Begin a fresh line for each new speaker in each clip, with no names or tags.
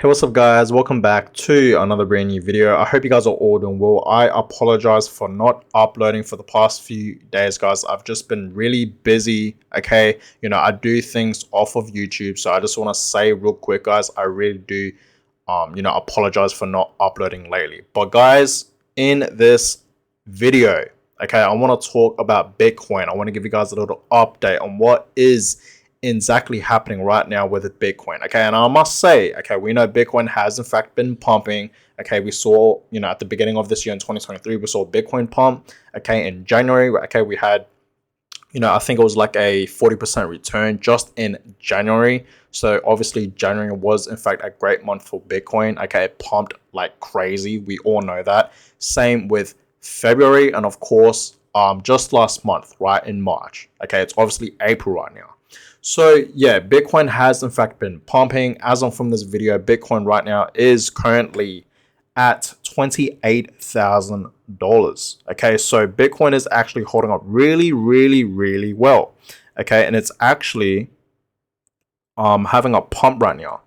Hey, what's up guys? Welcome back to another brand new video. I hope you guys are all doing well. I apologize for not uploading for the past few days, guys. I've just been really busy, okay? I do things off of YouTube, so I just want to say real quick, guys, I really do apologize for not uploading lately. But guys, in this video, okay, I want to talk about Bitcoin. I want to give you guys a little update on what is exactly happening right now with Bitcoin. Okay, and I must say, okay, we know Bitcoin has in fact been pumping. Okay, we saw, at the beginning of this year in 2023, we saw Bitcoin pump. Okay, in January, okay, we had, I think it was like a 40% return just in January. So obviously January was in fact a great month for Bitcoin. Okay, it pumped like crazy. We all know that. Same with February, and of course, just last month, right, in March. Okay, it's obviously April right now. So yeah, Bitcoin has in fact been pumping. As of from this video, Bitcoin right now is currently at $28,000. Okay, so Bitcoin is actually holding up really, really, really well. Okay, and it's actually having a pump right now.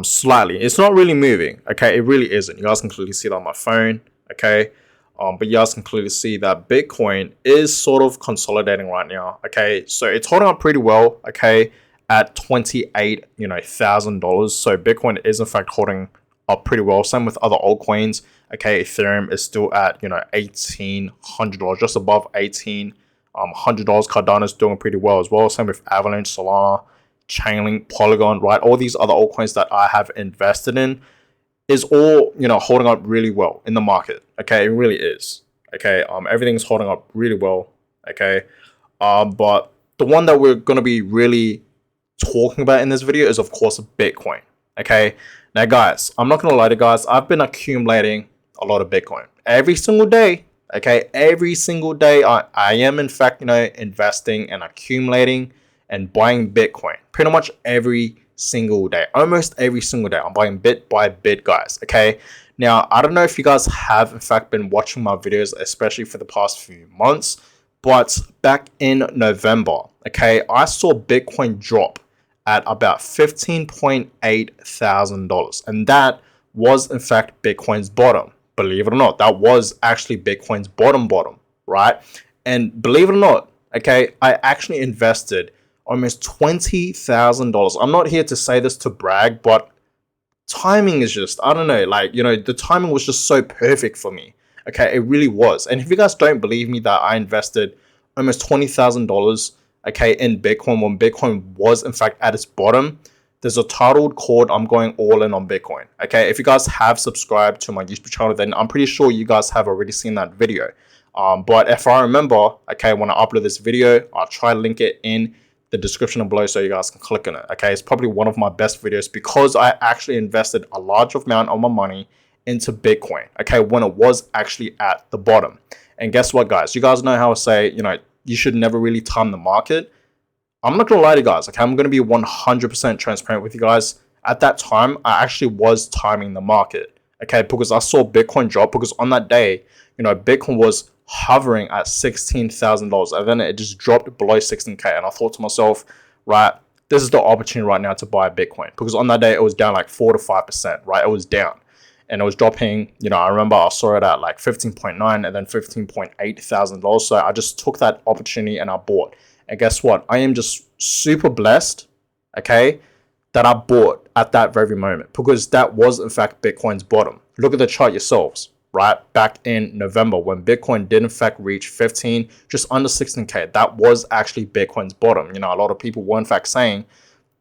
Slightly. It's not really moving. Okay, it really isn't. You guys can clearly see it on my phone. Okay. But you guys can clearly see that Bitcoin is sort of consolidating right now. Okay, so it's holding up pretty well. Okay, at $28,000. So Bitcoin is in fact holding up pretty well. Same with other altcoins. Okay, Ethereum is still at $1,800, just above $1,800. Cardano is doing pretty well as well. Same with Avalanche, Solana, Chainlink, Polygon, right? All these other altcoins that I have invested in is all holding up really well in the market. Okay, it really is. Okay, everything's holding up really well. Okay, but the one that we're gonna be really talking about in this video is of course Bitcoin. Okay, now guys, I'm not gonna lie to you guys, I've been accumulating a lot of Bitcoin every single day. Okay, every single day I am in fact investing and accumulating and buying Bitcoin pretty much every single day, almost every single day. I'm buying bit by bit, guys. Okay, now I don't know if you guys have in fact been watching my videos, especially for the past few months, but back in November, okay, I saw Bitcoin drop at about $15,800, and that was in fact Bitcoin's bottom. Believe it or not, that was actually Bitcoin's bottom, right? And believe it or not, okay, I actually invested almost $20,000. I'm not here to say this to brag, but timing is just, I don't know, like, the timing was just so perfect for me. Okay, it really was. And if you guys don't believe me that I invested almost $20,000, okay, in Bitcoin when Bitcoin was in fact at its bottom, there's a title called I'm Going All In on Bitcoin. Okay, if you guys have subscribed to my YouTube channel, then I'm pretty sure you guys have already seen that video. But if I remember, okay, when I upload this video, I'll try to link it in the description below so you guys can click on it. Okay, it's probably one of my best videos because I actually invested a large amount of my money into Bitcoin, okay, when it was actually at the bottom. And guess what, guys, you guys know how I say you should never really time the market. I'm not gonna lie to you guys, okay, I'm gonna be 100% transparent with you guys. At that time, I actually was timing the market, okay, because I saw Bitcoin drop, because on that day, Bitcoin was hovering at $16,000, and then it just dropped below 16K, and I thought to myself, right, this is the opportunity right now to buy Bitcoin, because on that day it was down like 4 to 5%, right? It was down and it was dropping. I remember I saw it at like 15.9 and then $15,800. So I just took that opportunity and I bought. And guess what, I am just super blessed, okay, that I bought at that very moment, because that was in fact Bitcoin's bottom. Look at the chart yourselves, right? Back in November when Bitcoin did in fact reach 15, just under 16K, that was actually Bitcoin's bottom. A lot of people were in fact saying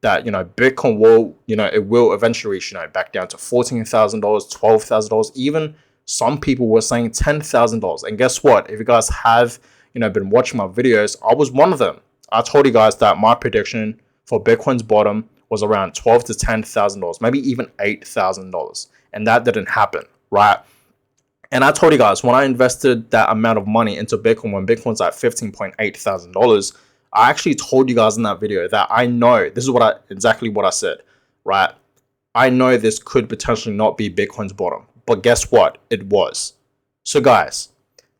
that, Bitcoin will, it will eventually reach, back down to $14,000, $12,000, even some people were saying $10,000. And guess what? If you guys have, been watching my videos, I was one of them. I told you guys that my prediction for Bitcoin's bottom was around $12,000 to $10,000, maybe even $8,000. And that didn't happen, right? And I told you guys, when I invested that amount of money into Bitcoin, when Bitcoin's at $15,800, I actually told you guys in that video that I know, this is exactly what I said, right? I know this could potentially not be Bitcoin's bottom, but guess what? It was. So guys,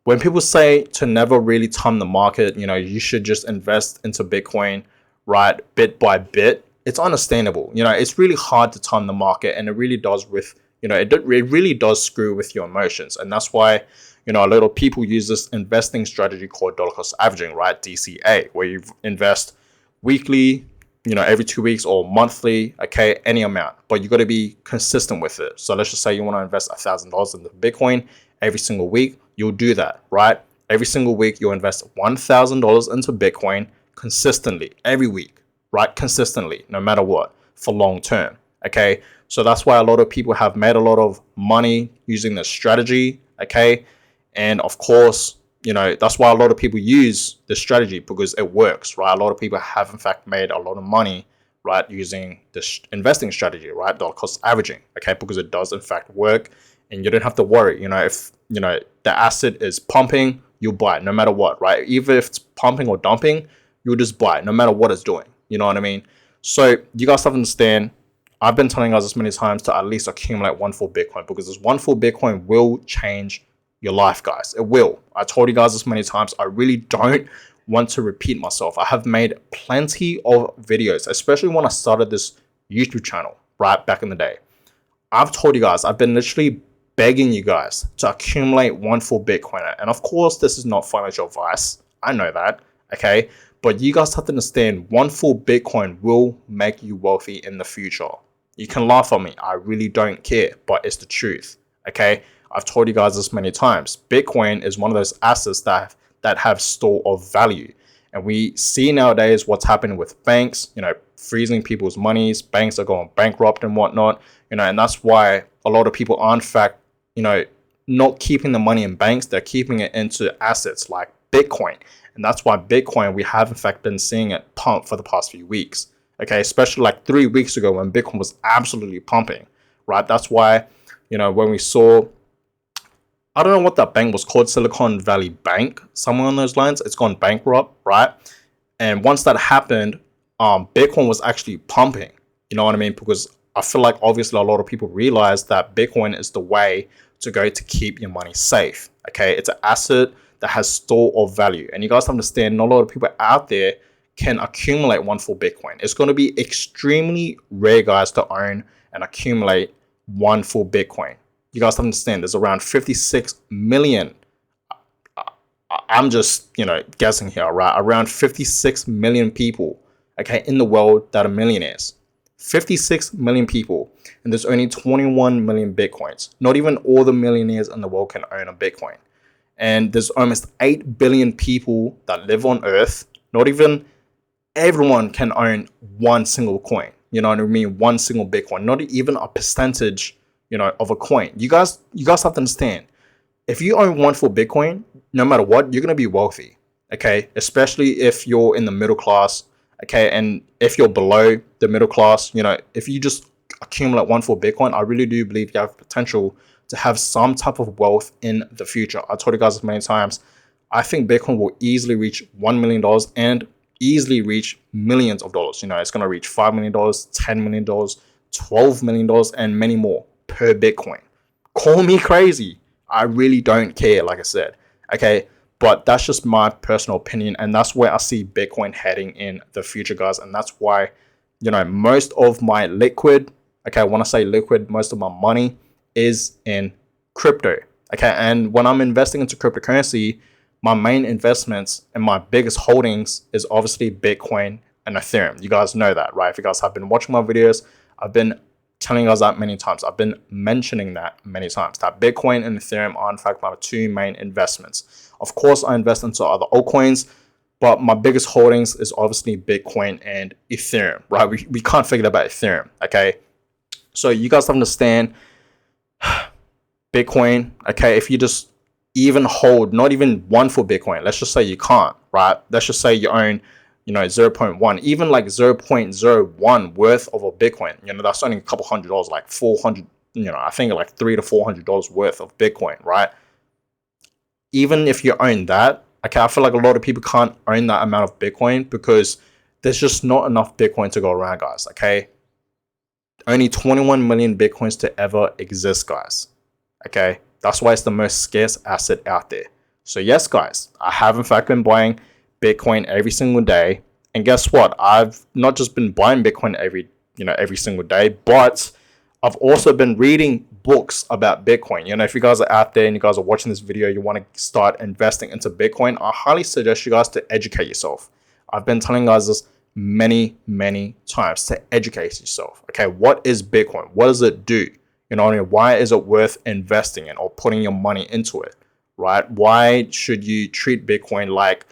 when people say to never really time the market, you should just invest into Bitcoin, right, bit by bit, it's understandable. It's really hard to time the market, and it really does with, it really does screw with your emotions. And that's why, a lot of people use this investing strategy called dollar cost averaging, right? DCA, where you invest weekly, every 2 weeks or monthly, okay, any amount, but you got to be consistent with it. So let's just say you want to invest $1,000 into Bitcoin every single week. You'll do that, right? Every single week, you'll invest $1,000 into Bitcoin consistently every week, right? Consistently, no matter what, for long term, okay? So that's why a lot of people have made a lot of money using this strategy, okay? And of course, that's why a lot of people use this strategy, because it works, right? A lot of people have, in fact, made a lot of money, right, using this investing strategy, right? Dollar cost averaging, okay? Because it does, in fact, work, and you don't have to worry. If, the asset is pumping, you'll buy it no matter what, right? Even if it's pumping or dumping, you'll just buy it no matter what it's doing. You know what I mean? So you guys have to understand, I've been telling you guys this many times to at least accumulate one full Bitcoin, because this one full Bitcoin will change your life, guys. It will. I told you guys this many times. I really don't want to repeat myself. I have made plenty of videos, especially when I started this YouTube channel, right, back in the day. I've told you guys, I've been literally begging you guys to accumulate one full Bitcoin. And of course, this is not financial advice. I know that, okay? But you guys have to understand, one full Bitcoin will make you wealthy in the future. You can laugh at me. I really don't care, but it's the truth, okay? I've told you guys this many times. Bitcoin is one of those assets that have store of value. And we see nowadays what's happening with banks, freezing people's monies. Banks are going bankrupt and whatnot, and that's why a lot of people are, in fact, not keeping the money in banks. They're keeping it into assets like Bitcoin. And that's why Bitcoin, we have, in fact, been seeing it pump for the past few weeks. Okay, especially like 3 weeks ago when Bitcoin was absolutely pumping, right? That's why, when we saw, I don't know what that bank was called, Silicon Valley Bank, somewhere on those lines. It's gone bankrupt, right? And once that happened, Bitcoin was actually pumping. You know what I mean? Because I feel like obviously a lot of people realize that Bitcoin is the way to go to keep your money safe. Okay, it's an asset that has store of value, and you guys understand. Not a lot of people out there can accumulate one full Bitcoin. It's going to be extremely rare, guys, to own and accumulate one full Bitcoin. You guys understand, there's around 56 million. I'm just, guessing here, right? Around 56 million people, okay, in the world that are millionaires. 56 million people, and there's only 21 million Bitcoins. Not even all the millionaires in the world can own a Bitcoin. And there's almost 8 billion people that live on Earth. Not even everyone can own one single coin. You know what I mean? One single Bitcoin. Not even a percentage, of a coin. You guys have to understand, if you own one full Bitcoin, no matter what, you're going to be wealthy. Okay? Especially if you're in the middle class. Okay? And if you're below the middle class, if you just accumulate one full Bitcoin, I really do believe you have potential to have some type of wealth in the future. I told you guys this many times. I think Bitcoin will easily reach $1 million and easily reach millions of dollars. It's going to reach $5 million, $10 million, $12 million, and many more per Bitcoin. Call me crazy. I really don't care, like I said. Okay, but that's just my personal opinion, and that's where I see Bitcoin heading in the future, guys. And that's why, most of my liquid, okay, when I say liquid, most of my money is in crypto. Okay, and when I'm investing into cryptocurrency, my main investments and my biggest holdings is obviously Bitcoin and Ethereum. You guys know that, right? If you guys have been watching my videos, I've been telling you guys that many times. I've been mentioning that many times, that Bitcoin and Ethereum are, in fact, my two main investments. Of course, I invest into other altcoins, but my biggest holdings is obviously Bitcoin and Ethereum, right? We can't forget about Ethereum, okay? So you guys understand, Bitcoin, okay, if you just even hold not even one full Bitcoin, let's just say you can't, right? Let's just say you own, 0.1, even like 0.01 worth of a Bitcoin, that's only a couple $100, like 400, I think like $300 to $400 worth of Bitcoin, right? Even if you own that, okay, I feel like a lot of people can't own that amount of Bitcoin because there's just not enough Bitcoin to go around, guys, okay? Only 21 million Bitcoins to ever exist, guys, okay? That's why it's the most scarce asset out there. So yes, guys, I have in fact been buying Bitcoin every single day, And guess what? I've not just been buying Bitcoin every single day, but I've also been reading books about Bitcoin. If you guys are out there and you guys are watching this video, you want to start investing into Bitcoin, I highly suggest you guys to educate yourself. I've been telling you guys this many, many times, to educate yourself. Okay, what is Bitcoin? What does it do? Why is it worth investing in or putting your money into it, right? Why should you treat Bitcoin like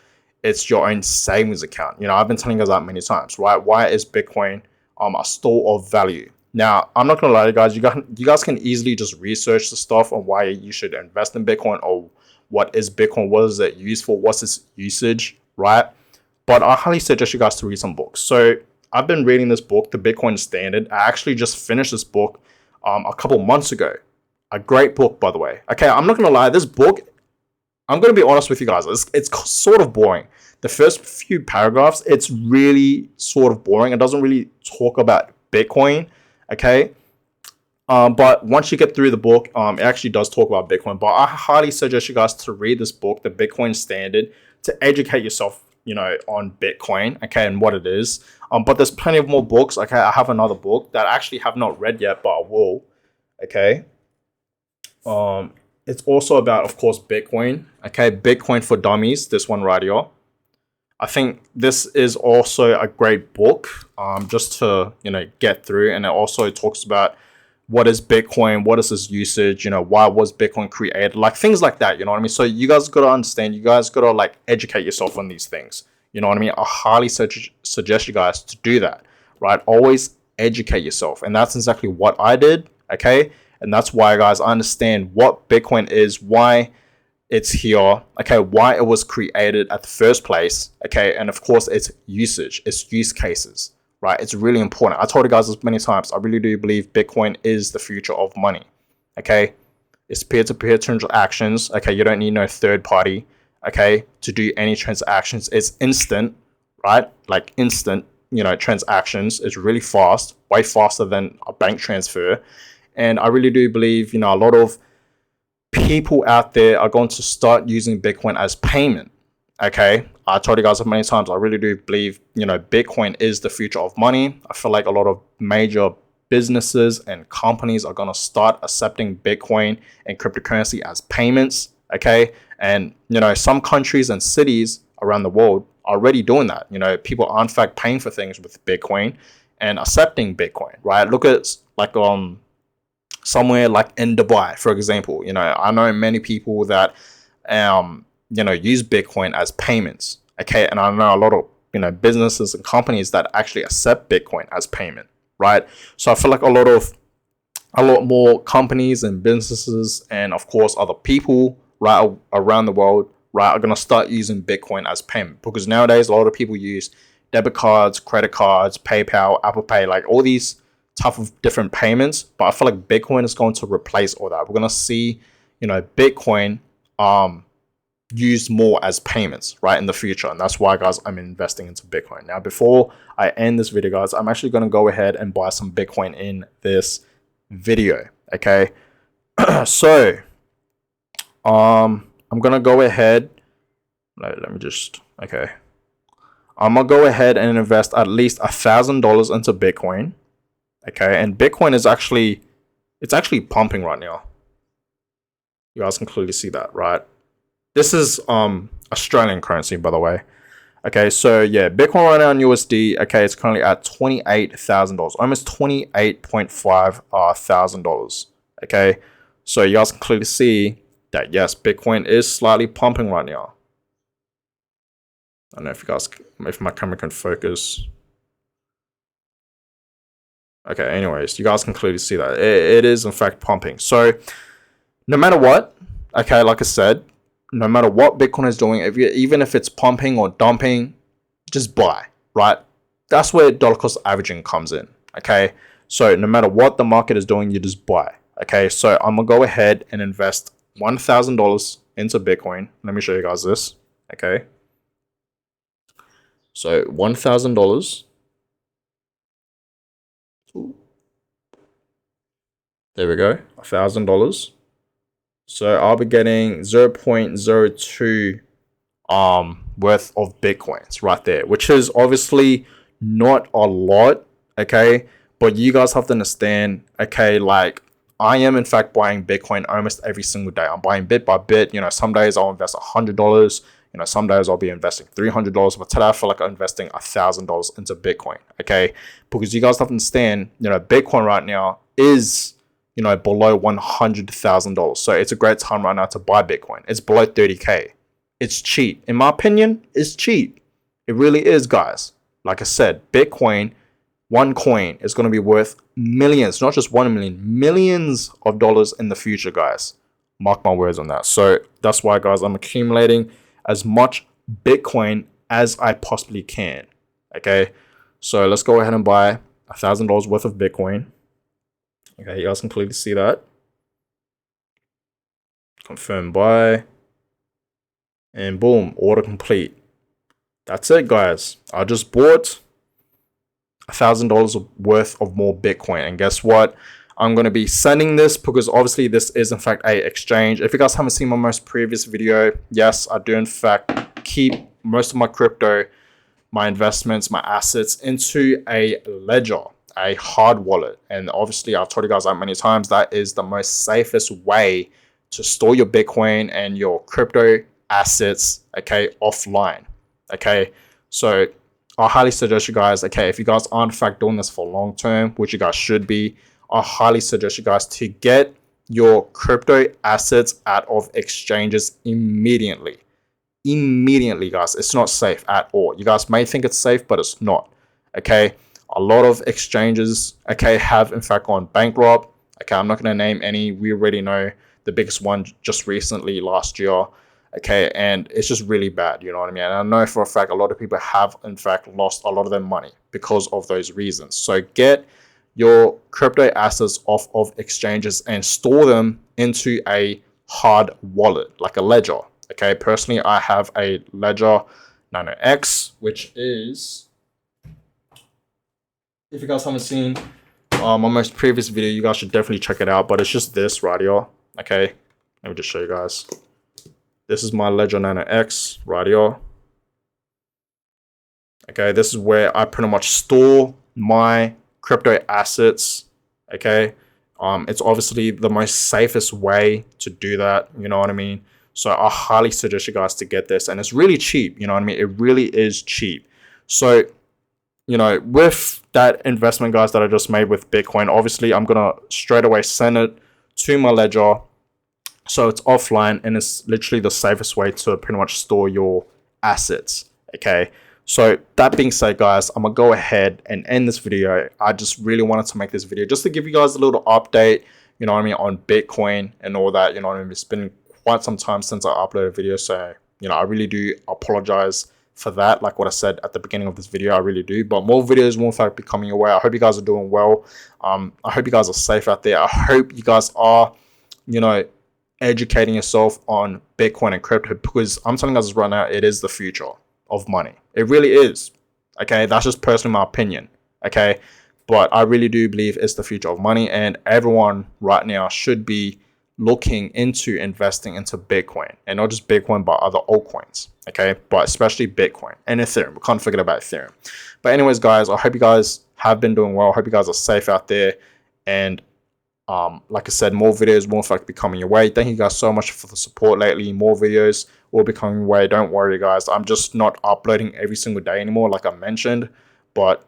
it's your own savings account? I've been telling you guys that many times, right? Why is Bitcoin a store of value? Now, I'm not gonna lie to you guys. You guys can easily just research the stuff on why you should invest in Bitcoin, or what is Bitcoin, what is it used for, what's its usage, right? But I highly suggest you guys to read some books. So I've been reading this book, The Bitcoin Standard. I actually just finished this book a couple months ago. A great book, by the way. Okay, I'm not gonna lie. This book, I'm gonna be honest with you guys. It's sort of boring. The first few paragraphs, it's really sort of boring. It doesn't really talk about Bitcoin. Okay, but once you get through the book, it actually does talk about Bitcoin. But I highly suggest you guys to read this book, The Bitcoin Standard, to educate yourself, on Bitcoin, okay, and what it is. But there's plenty of more books. Okay, I have another book that I actually have not read yet, but I will. Okay. It's also about, of course, Bitcoin. Okay, Bitcoin for Dummies. This one right here. I think this is also a great book, just to get through, and it also talks about what is Bitcoin, what is its usage, why was Bitcoin created, like things like that. You know what I mean? So you guys gotta understand. You guys gotta like educate yourself on these things. You know what I mean? I highly suggest you guys to do that. Right? Always educate yourself, and that's exactly what I did. Okay, and that's why, guys, I understand what Bitcoin is, why it's here, okay, why it was created at the first place, okay, and of course its usage, its use cases, right? It's really important. I told you guys this many times. I really do believe Bitcoin is the future of money, okay? It's peer-to-peer transactions, okay? You don't need no third party, okay, to do any transactions. It's instant, right? Like instant, transactions. It's really fast, way faster than a bank transfer. And I really do believe, a lot of people out there are going to start using Bitcoin as payment. Okay, I told you guys many times, I really do believe, Bitcoin is the future of money. I feel like a lot of major businesses and companies are going to start accepting Bitcoin and cryptocurrency as payments. Okay, and some countries and cities around the world are already doing that. People are in fact paying for things with Bitcoin and accepting Bitcoin, right? Look at like somewhere like in Dubai, for example. I know many people that use Bitcoin as payments. Okay, and I know a lot of businesses and companies that actually accept Bitcoin as payment, right? So I feel like a lot more companies and businesses, and of course other people right around the world, right, are gonna start using Bitcoin as payment, because nowadays a lot of people use debit cards, credit cards, PayPal, Apple Pay, like all these type of different payments. But I feel like Bitcoin is going to replace all that. We're gonna see, Bitcoin used more as payments, right, in the future. And that's why, guys, I'm investing into Bitcoin. Now, before I end this video, guys, I'm actually gonna go ahead and buy some Bitcoin in this video. Okay. So I'm gonna go ahead. Let me just, okay. I'm gonna go ahead and invest at least $1,000 into Bitcoin. Okay, and Bitcoin is actually pumping right now. You guys can clearly see that, right? This is Australian currency, by the way. Okay, so yeah, Bitcoin right now in USD, okay, it's currently at $28,000, almost $28.5 thousand. Okay, so you guys can clearly see that yes, Bitcoin is slightly pumping right now. I don't know if you guys, if my camera can focus. Okay, anyways, you guys can clearly see that it is in fact pumping. So no matter what, okay, like I said, no matter what Bitcoin is doing, even if it's pumping or dumping, just buy, right? That's where dollar cost averaging comes in, okay? So no matter what the market is doing, you just buy, okay? So I'm gonna go ahead and invest $1,000 into Bitcoin. Let me show you guys this, okay? So $1,000. There we go, $1,000. So I'll be getting 0.02 worth of Bitcoins right there, which is obviously not a lot, okay? But you guys have to understand, okay, like I am in fact buying Bitcoin almost every single day. I'm buying bit by bit. You know, some days I'll invest $100. You know, some days I'll be investing $300. But today I feel like I'm investing $1,000 into Bitcoin, okay? Because you guys have to understand, you know, Bitcoin right now is, you know, below $100,000. So it's a great time right now to buy Bitcoin. It's below 30K. It's cheap. In my opinion, it's cheap. It really is, guys. Like I said, Bitcoin, one coin is going to be worth millions, not just 1 million, millions of dollars in the future, guys. Mark my words on that. So that's why, guys, I'm accumulating as much Bitcoin as I possibly can. Okay. So let's go ahead and buy $1,000 worth of Bitcoin. Okay. You guys can clearly see that. Confirm buy. And boom, order complete. That's it, guys. I just bought $1,000 worth of more Bitcoin. And guess what? I'm going to be sending this because obviously this is in fact a exchange. If you guys haven't seen my most previous video, yes, I do in fact keep most of my crypto, my investments, my assets into a ledger, a hard wallet. And obviously I've told you guys that many times, that is the most safest way to store your Bitcoin and your crypto assets, okay, offline. Okay, so I highly suggest you guys, okay, if you guys aren't in fact doing this for long term, which you guys should be, I highly suggest you guys to get your crypto assets out of exchanges immediately. Immediately, guys. It's not safe at all. You guys may think it's safe, but it's not. Okay, a lot of exchanges, okay, have in fact gone bankrupt. Okay, I'm not going to name any. We already know the biggest one just recently last year. Okay, and it's just really bad, you know what I mean? And I know for a fact a lot of people have in fact lost a lot of their money because of those reasons. So get your crypto assets off of exchanges and store them into a hard wallet, like a ledger. Okay, personally I have a Ledger Nano X, which is, if you guys haven't seen my most previous video, you guys should definitely check it out. But it's just this right here. Okay, let me just show you guys. This is my Ledger Nano X right here. Okay, this is where I pretty much store my crypto assets. Okay, it's obviously the most safest way to do that. You know what I mean? So I highly suggest you guys to get this, and it's really cheap. You know what I mean? It really is cheap. So, you know, with that investment, guys, that I just made with Bitcoin, obviously I'm gonna straight away send it to my ledger. So it's offline, and it's literally the safest way to pretty much store your assets. Okay. So that being said, guys, I'm going to go ahead and end this video. I just really wanted to make this video just to give you guys a little update, you know what I mean, on Bitcoin and all that. You know what I mean? It's been quite some time since I uploaded a video. So, you know, I really do apologize for that. Like what I said at the beginning of this video, I really do. But more videos will in fact be coming your way. I hope you guys are doing well. I hope you guys are safe out there. I hope you guys are, you know, educating yourself on Bitcoin and crypto, because I'm telling you guys right now, it is the future of money. It really is. Okay, that's just personally my opinion. Okay, but I really do believe it's the future of money, and everyone right now should be looking into investing into Bitcoin, and not just Bitcoin but other altcoins. Okay, but especially Bitcoin and Ethereum. We can't forget about Ethereum. But anyways, guys, I hope you guys have been doing well. I hope you guys are safe out there, and like I said, more videos will in fact be coming your way. Thank you guys so much for the support lately. More videos will be coming your way. Don't worry, guys. I'm just not uploading every single day anymore, like I mentioned. But,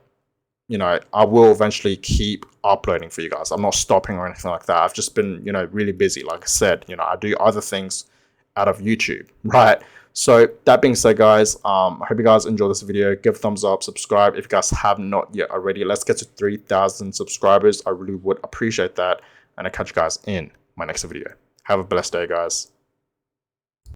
you know, I will eventually keep uploading for you guys. I'm not stopping or anything like that. I've just been, you know, really busy. Like I said, you know, I do other things out of YouTube, right? So that being said, guys, I hope you guys enjoy this video. Give a thumbs up, subscribe if you guys have not yet already. Let's get to 3,000 subscribers. I really would appreciate that. And I'll catch you guys in my next video. Have a blessed day, guys.